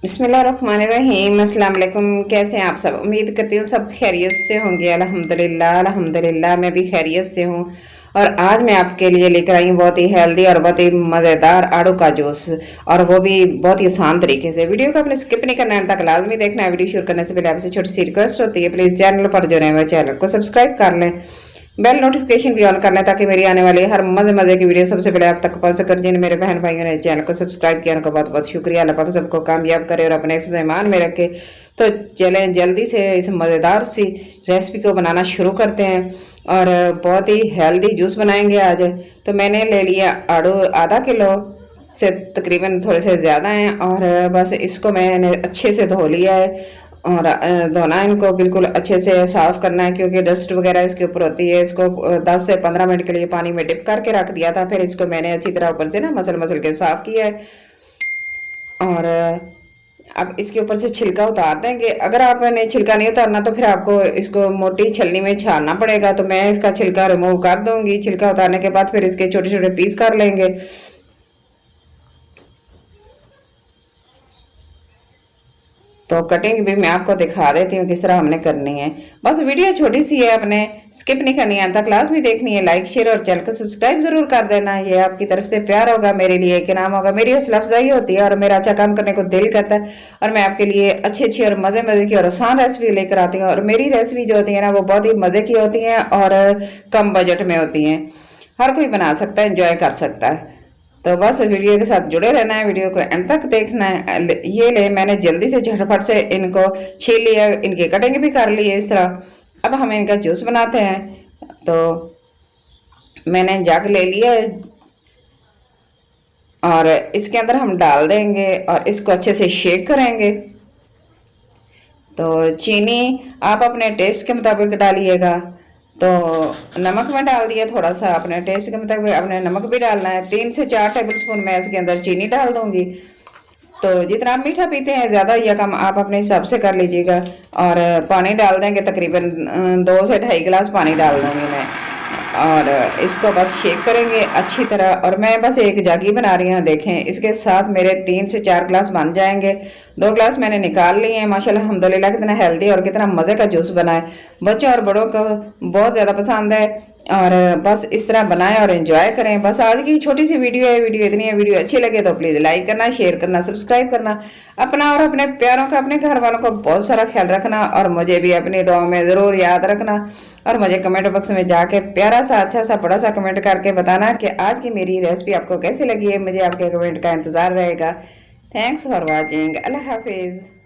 बिस्मिल्लाहिर्रहमानिर्रहीम। अस्सलाम वालेकुम। कैसे हैं आप सब? उम्मीद करती हूँ सब खैरियत से होंगे। अल्हम्दुलिल्लाह अल्हम्दुलिल्लाह मैं भी खैरियत से हूँ। और आज मैं आपके लिए लेकर आई हूँ बहुत ही हेल्दी और बहुत ही मज़ेदार आड़ू का जूस, और वो भी बहुत ही आसान तरीके से। वीडियो को आपने स्किप नहीं करना है, तक लाजमी देखना है। वीडियो शुरू करने से पहले आपसे छोटी सी रिक्वेस्ट होती है, प्लीज़ चैनल पर जो रहे चैनल को सब्सक्राइब कर लें, बेल नोटिफिकेशन भी ऑन करना है ताकि मेरी आने वाली हर मजे मजे की वीडियो सबसे पहले आप तक पहुंच सके। जिन मेरे बहन भाइयों ने चैनल को सब्सक्राइब किया उनका बहुत बहुत शुक्रिया। अल्लाह पाक सबको कामयाब करे और अपने हिफ्ज़ ईमान में रखे। तो चलें जल्दी से इस मज़ेदार सी रेसिपी को बनाना शुरू करते हैं और बहुत ही हेल्दी जूस बनाएंगे आज। तो मैंने ले लिया आड़ू आधा किलो से तकरीबन थोड़े से ज़्यादा हैं, और बस इसको मैंने अच्छे से धो लिया है। और धोना इनको बिल्कुल अच्छे से साफ़ करना है क्योंकि डस्ट वगैरह इसके ऊपर होती है। इसको 10 से 15 मिनट के लिए पानी में डिप करके रख दिया था, फिर इसको मैंने अच्छी तरह ऊपर से ना मसल मसल के साफ़ किया है। और अब इसके ऊपर से छिलका उतार देंगे। अगर आपने छिलका नहीं उतारना तो फिर आपको इसको मोटी छलनी में छानना पड़ेगा। तो मैं इसका छिलका रिमूव कर दूंगी। छिलका उतारने के बाद फिर इसके छोटे छोटे पीस कर लेंगे। तो कटिंग भी मैं आपको दिखा देती हूँ किस तरह हमने करनी है। बस वीडियो छोटी सी है, अपने स्किप नहीं करनी है, तक क्लास भी देखनी है। लाइक शेयर और चैनल को सब्सक्राइब जरूर कर देना। ये आपकी तरफ से प्यार होगा मेरे लिए, कि नाम होगा, मेरी हौसला अफजाई होती है और मेरा अच्छा काम करने को दिल करता है। और मैं आपके लिए अच्छी अच्छी और मज़े मज़े की और आसान रेसिपी लेकर आती हूँ। और मेरी रेसिपी जो होती है ना वो बहुत ही मज़े की होती हैं और कम बजट में होती हैं। हर कोई बना सकता है, इंजॉय कर सकता है। तो बस वीडियो के साथ जुड़े रहना है, वीडियो को एंड तक देखना है। ये ले मैंने जल्दी से झटपट से इनको छील लिया, इनकी कटिंग भी कर ली है इस तरह। अब हम इनका जूस बनाते हैं। तो मैंने जग ले लिया है और इसके अंदर हम डाल देंगे और इसको अच्छे से शेक करेंगे। तो चीनी आप अपने टेस्ट के मुताबिक डालिएगा। तो नमक में डाल दिया थोड़ा सा, अपने टेस्ट के मुताबिक अपने नमक भी डालना है। 3 से 4 टेबल स्पून मैं इसके अंदर चीनी डाल दूंगी। तो जितना आप मीठा पीते हैं ज़्यादा या कम आप अपने हिसाब से कर लीजिएगा। और पानी डाल देंगे, तकरीबन 2 से 2.5 गिलास पानी डाल दूंगी मैं। और इसको बस शेक करेंगे अच्छी तरह। और मैं बस एक जागी बना रही हूँ, देखें इसके साथ मेरे 3 से 4 गिलास बन जाएंगे। 2 गिलास मैंने निकाल लिए हैं। माशाल्लाह अल्हम्दुलिल्लाह कितना हेल्दी और कितना मज़े का जूस बना है। बच्चों और बड़ों को बहुत ज़्यादा पसंद है। और बस इस तरह बनाएं और एंजॉय करें। बस आज की छोटी सी वीडियो है, वीडियो इतनी है। वीडियो अच्छी लगे तो प्लीज़ लाइक करना, शेयर करना, सब्सक्राइब करना। अपना और अपने प्यारों का, अपने घर वालों का बहुत सारा ख्याल रखना। और मुझे भी अपनी दुआ में ज़रूर याद रखना। और मुझे कमेंट बॉक्स में जाके प्यारा सा अच्छा सा बड़ा सा कमेंट करके बताना कि आज की मेरी रेसिपी आपको कैसी लगी है। मुझे आपके कमेंट का इंतज़ार रहेगा। Thanks for watching. अल्लाह हाफिज़।